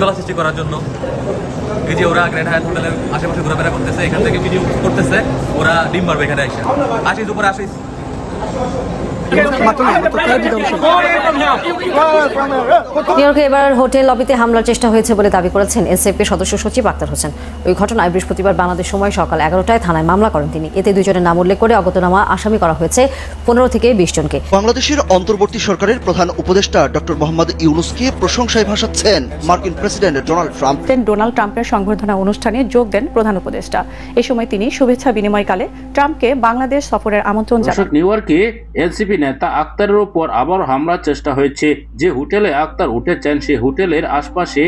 বিশৃঙ্খলা সৃষ্টি করার জন্য এই যে ওরা গ্র্যান্ড হায়াত হোটেলের আশেপাশে ঘোরাফেরা করতেছে, এখান থেকে ভিডিও করতেছে, ওরা ডিম মারবে এখানে এসে। আসিস উপরে আসিস। নিউইয়র্কে এবার হোটেল লবিতে হামলার চেষ্টা হয়েছে বলে দাবি করেছেন এনসিপি সদস্য সচিব আক্তার হোসেন। ওই ঘটনায় বৃহস্পতিবার বাংলাদেশ সময় সকাল 11টায় থানায় মামলা করেন তিনি। এতে 2 জনের নাম উল্লেখ করে অজ্ঞাতনামা আসামি করা হয়েছে 15 থেকে 20 জনকে। বাংলাদেশের অন্তর্বর্তী সরকারের প্রধান উপদেষ্টা ডক্টর মোহাম্মদ ইউনূসকে প্রশংসায় ভাসাচ্ছেন মার্কিন প্রেসিডেন্ট ডোনাল্ড ট্রাম্প। ডোনাল্ড ট্রাম্পের সংবর্ধনা অনুষ্ঠানে যোগ দেন প্রধান উপদেষ্টা। এ সময় তিনি শুভেচ্ছা বিনিময়কালে ট্রাম্পকে বাংলাদেশ সফরের আমন্ত্রণ জানান। নিউইয়র্কে এনসিপি নেতা আক্তারের উপর আবার হামলার চেষ্টা হয়েছে। যে হোটেলে আক্তার উঠেছেন সেই হোটেলের আশপাশে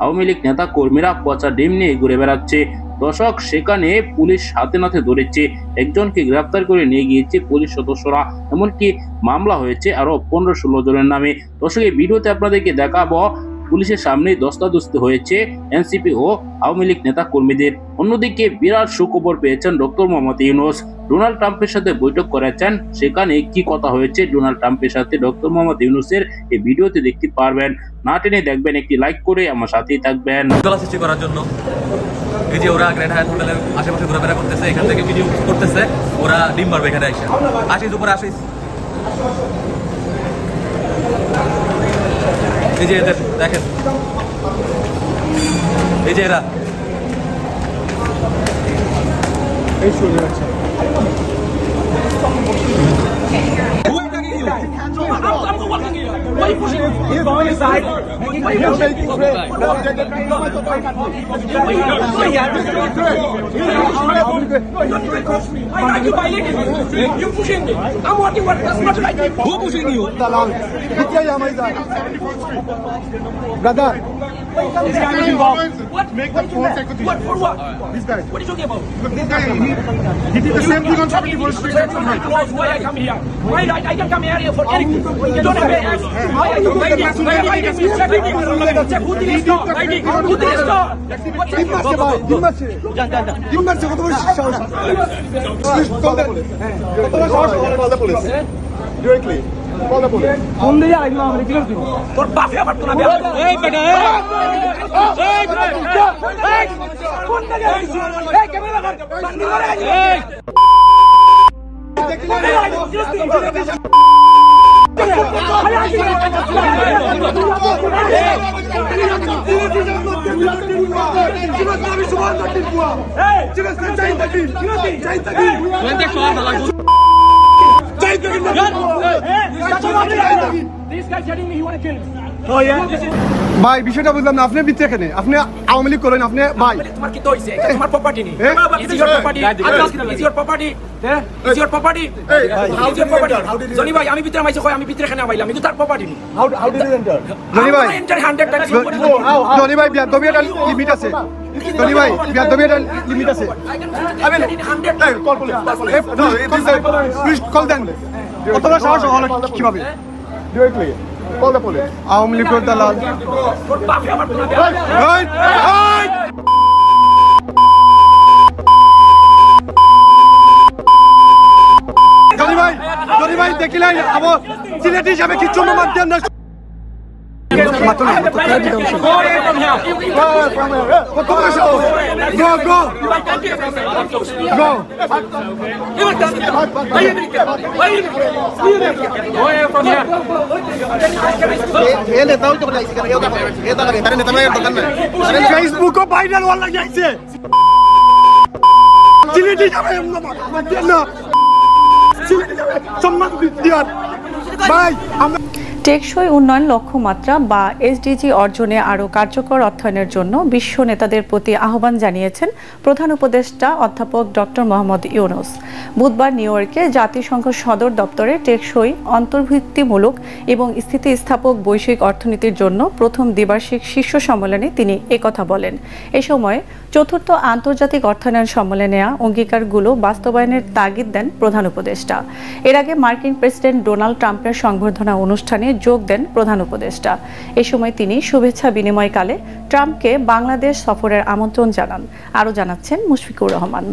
আওয়ামী লীগ নেতা কর্মীরা পচা ডিম নিয়ে ঘুরে বেড়াচ্ছে। দর্শক, সেখানে পুলিশ হাতে নাতে ধরেছে, একজনকে গ্রেফতার করে নিয়ে গিয়েছে পুলিশ সদস্যরা। এমনকি মামলা হয়েছে আরো 15-16 জনের নামে। দর্শক, এই ভিডিওতে আপনাদেরকে দেখাবো পুলিশের সামনে ধস্তাধস্তি হয়েছে এনসিপি ও আওয়ামী লীগ নেতা কর্মীদের। অন্যদিকে বিরাট সুখবর পেয়েছেন ডক্টর মোহাম্মদ ইউনূস। ডোনাল্ড ট্রাম্পের সাথে বৈঠক করেছেন, সেখানে কি কথা হয়েছে ডোনাল্ড ট্রাম্পের সাথে ডক্টর মোহাম্মদ ইউনূসের এই ভিডিওতে দেখতে পারবেন। না টেনে দেখবেন, একটি লাইক করে আমার সাথেই থাকবেন। বিশৃঙ্খলা সৃষ্টি করার জন্য এই যে ওরা গ্র্যান্ড হায়াত হোটেলের আশেপাশে ঘোরাফেরা করতেছে, এখান থেকে ভিডিও করতেছে, ওরা ডিম মারবে এখানে এসে। আসিস উপরে আসিস। এই যে এদের দেখেন, এই যে এরা এই শুরু হচ্ছে। Why are you pushing? He's going inside. Why are you pushing? Why are you violating me? You're pushing me. I'm working for that's not right. Who pushing you? Brother. What? Make the phone secretary. What? For what? This guy. What are you talking about? This guy, he did the same thing on 74th Street. Why I come here? Why I can come here for anything? You don't have a why are you writing? Check who did start? Who did start? Directly. Call the police. Only I know I'm regular. For bafe abar tuna be. Hey beta. Hey beta. Hey. Kon na gaya? Hey camera lagা. Bandi kore. Hey. ভাই বিষয়টা বুঝলাম না, আপনি বিচ্ছে এখানে আপনি আওয়ামী লীগ করেন, আপনি ভাই তোমার কি হইছে? এটা তোমার প্রপার্টি নি। It's your property. It's your property. It's your property. It's your property. Johnny ভাই আমি ভিতরে মাইছে কই আমি ভিতরে এখানে আইলাম, কিন্তু তার প্রপার্টি নি। how did you enter? Johnny ভাই enter 100 times. জনি ভাই বিয়াদবিয়ার লিমিট আছে। জনি ভাই বিয়াদবিয়ার লিমিট আছে। I mean 100 times. Call police. Please call দেন। কতটা সাহস হলো কিভাবে? Directly. Call the police. Awami লীগের দালাল। তোর বাপে আবার তোরা এই জনি ভাই দেখিলেন আবার সিলেটি হিসাবে কিছু মাত দেন না। মাত্র না তো করে দিতে হবে। কত বছর? Go go. Go. ये नेता तो बोला इसी का ये तो लगे तारे नेता में दुकान में अरे फेसबुक को वायरल वाला जाइसे सिलेटी जावे ना सिलेटी जावे सम्मान दिया भाई हम টেকসই উন্নয়ন লক্ষ্যমাত্রা বা এসডিজি অর্জনে আরও কার্যকর অর্থায়নের জন্য বিশ্ব নেতাদের প্রতি আহ্বান জানিয়েছেন প্রধান উপদেষ্টা অধ্যাপক ডক্টর মোহাম্মদ ইউনূস। বুধবার নিউইয়র্কে জাতিসংঘ সদর দপ্তরে টেকসই অন্তর্ভুক্তিমূলক এবং স্থিতিস্থাপক বৈশ্বিক অর্থনীতির জন্য প্রথম দ্বিবার্ষিক শীর্ষ সম্মেলনে তিনি একথা বলেন। এ সময় চতুর্থ আন্তর্জাতিক অর্থায়ন সম্মেলনে নেওয়া অঙ্গীকারগুলো বাস্তবায়নের তাগিদ দেন প্রধান উপদেষ্টা। এর আগে মার্কিন প্রেসিডেন্ট ডোনাল্ড ট্রাম্পের সংবর্ধনা অনুষ্ঠানে যোগ দেন প্রধান উপদেষ্টা। এ সময় তিনি শুভেচ্ছা বিনিময়কালে ট্রাম্পকে বাংলাদেশ সফরের আমন্ত্রণ জানান। আরও জানাচ্ছেন মুশফিকুর রহমান।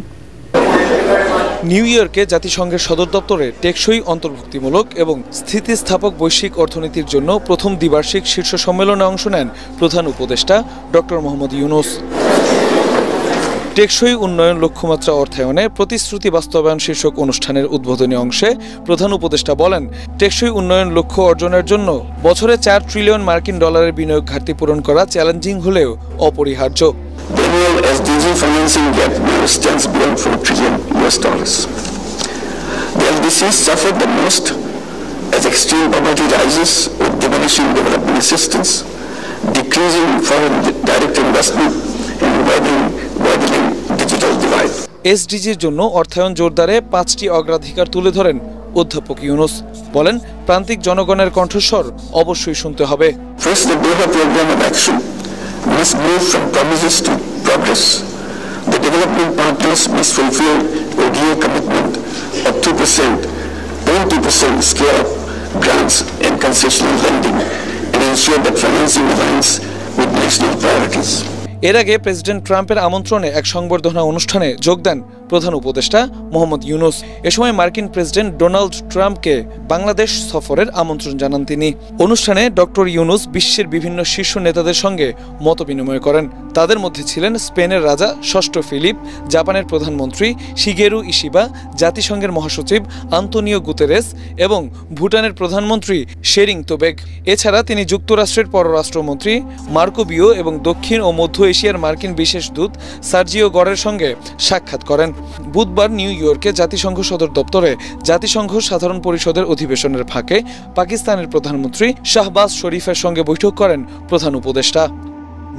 নিউ ইয়র্কে জাতিসংঘের সদর দপ্তরে টেকসই অন্তর্ভুক্তিমূলক এবং স্থিতিস্থাপক বৈশ্বিক অর্থনীতির জন্য প্রথম দ্বিবার্ষিক শীর্ষ সম্মেলনে অংশ নেন প্রধান উপদেষ্টা ডক্টর মোহাম্মদ ইউনূস। টেকসই উন্নয়ন লক্ষ্যমাত্রা অর্থায়নে প্রতিশ্রুতি বাস্তবায়ন শীর্ষক অনুষ্ঠানের উদ্বোধনী অংশে প্রধান উপদেষ্টা বলেন, টেকসই উন্নয়ন লক্ষ্য অর্জনের জন্য বছরে $4 ট্রিলিয়ন মার্কিন ডলারের বিনিয়োগ ঘাটতি পূরণ করা চ্যালেঞ্জিং হলেও অপরিহার্য। The annual SDG financing gap now stands beyond $4 trillion. The LDCs suffer the most as extreme poverty rises with diminishing development assistance, decreasing foreign direct investment, and widening digital divide. এসডিজির জন্য অর্থায়ন জোরদারে 5টি অগ্রাধিকার তুলে ধরেন অধ্যাপক ইউনূস। বলেন, প্রান্তিক জনগণের কণ্ঠস্বর অবশ্যই শুনতে হবে। First, the Doha Program of Action must move from promises to progress. The development partners must fulfill ODA commitment of 2%, 20% scale-up grants and concessional lending, and ensure that financing aligns with national priorities. এর আগে president ট্রাম্পের আমন্ত্রণে এক সংবর্ধনা অনুষ্ঠানে যোগ দেন প্রধান উপদেষ্টা মোহাম্মদ ইউনূস। এ সময় মার্কিন প্রেসিডেন্ট ডোনাল্ড ট্রাম্পকে বাংলাদেশ সফরের আমন্ত্রণ জানান তিনি। অনুষ্ঠানে ডক্টর ইউনূস বিশ্বের বিভিন্ন শীর্ষ নেতাদের সঙ্গে মতবিনিময় করেন। তাদের মধ্যে ছিলেন স্পেনের রাজা ষষ্ঠ ফিলিপ, জাপানের প্রধানমন্ত্রী শিগেরু ইশিবা, জাতিসংঘের মহাসচিব আন্তোনিও গুতেরেস এবং ভুটানের প্রধানমন্ত্রী শেরিং তোবেক। এছাড়া তিনি যুক্তরাষ্ট্রের পররাষ্ট্রমন্ত্রী মার্কো বিও এবং দক্ষিণ ও মধ্য এশিয়ার মার্কিন বিশেষ দূত সার্জিও গরের সঙ্গে সাক্ষাৎ করেন। বুধবার নিউ ইয়র্কে জাতিসংঘ সদর দপ্তরে জাতিসংঘ সাধারণ পরিষদের অধিবেশনের ফাঁকে পাকিস্তানের প্রধানমন্ত্রী শাহবাজ শরীফের সঙ্গে বৈঠক করেন প্রধান উপদেষ্টা।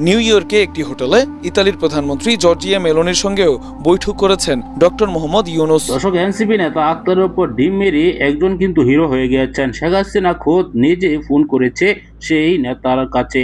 নিউ ইয়র্কে একটি হোটেলে ইতালির প্রধানমন্ত্রী জর্জিয়া মেলোনির সঙ্গেও বৈঠক করেছেন ডক্টর মোহাম্মদ ইউনূস। দর্শক, এনসিপি নেতা আক্তারের উপর ডিম মেরে একজন কিন্তু হিরো হয়ে গিয়েছেন। শেখ হাসিনা খোদ নিজে ফোন করেছে সেই নেতার কাছে।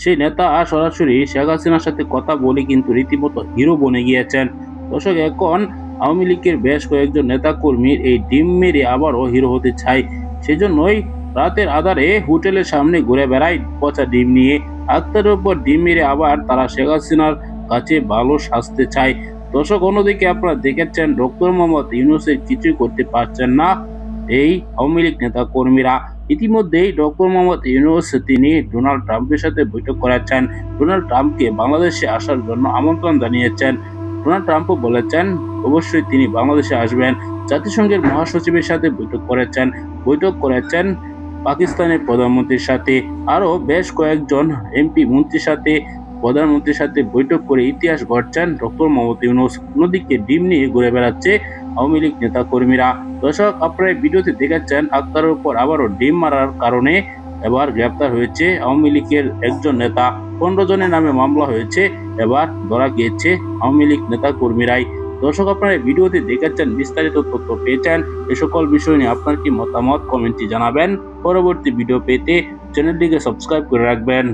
সেই নেতা সরাসরি শেখ হাসিনার সাথে কথা বলে কিন্তু রীতিমতো হিরো বনে গিয়েছেন। দর্শক, এখন আওয়ামী লীগের বেশ কয়েকজন নেতাকর্মীর এই ডিম মেরে আবারও হিরো হতে চায়। সেজন্যই রাতের আধারে হোটেলের সামনে ঘুরে বেড়ায় পচা ডিম নিয়ে। আক্তারের উপর ডিম মেরে আবার তারা শেখ হাসিনার কাছে ভালো সাজতে চায়। দর্শক, অন্যদিকে আপনারা দেখেছেন ডক্টর মোহাম্মদ ইউনূসের কিছুই করতে পারছেন না এই আওয়ামী লীগ নেতা কর্মীরা। ইতিমধ্যেই ডক্টর মোহাম্মদ ইউনূস তিনি ডোনাল্ড ট্রাম্পের সাথে বৈঠক করেছেন। ডোনাল্ড ট্রাম্পকে বাংলাদেশে আসার জন্য আমন্ত্রণ জানিয়েছেন। ডোনাল্ড ট্রাম্পও বলেছেন অবশ্যই তিনি বাংলাদেশে আসবেন। জাতিসংঘের মহাসচিবের সাথে বৈঠক করেছেন পাকিস্তানের প্রধানমন্ত্রীর সাথে, আরও বেশ কয়েকজন এমপি মন্ত্রীর সাথে প্রধানমন্ত্রীর সাথে বৈঠক করে ইতিহাস গড়ছেন ডক্টর মোহাম্মদ ইউনূস। অন্যদিকে ডিম নিয়ে ঘুরে বেড়াচ্ছে আওয়ামী লীগ নেতা কর্মীরা। দর্শক, আপনারা ভিডিওতে দেখাচ্ছেন আক্তারের উপর আবারও ডিম মারার কারণে এবার গ্রেপ্তার হয়েছে আওয়ামী লীগের একজন নেতা। 15 জনের নামে মামলা হয়েছে। এবার ধরা গিয়েছে আওয়ামী লীগ নেতা কর্মীরাই। দর্শক, আপনারা ভিডিওতে দেখাচ্ছেন, বিস্তারিত তথ্য পেয়েছেন। এ সকল বিষয় নিয়ে আপনার কি মতামত কমেন্টে জানাবেন। পরবর্তী ভিডিও পেতে চ্যানেলটিকে সাবস্ক্রাইব করে রাখবেন।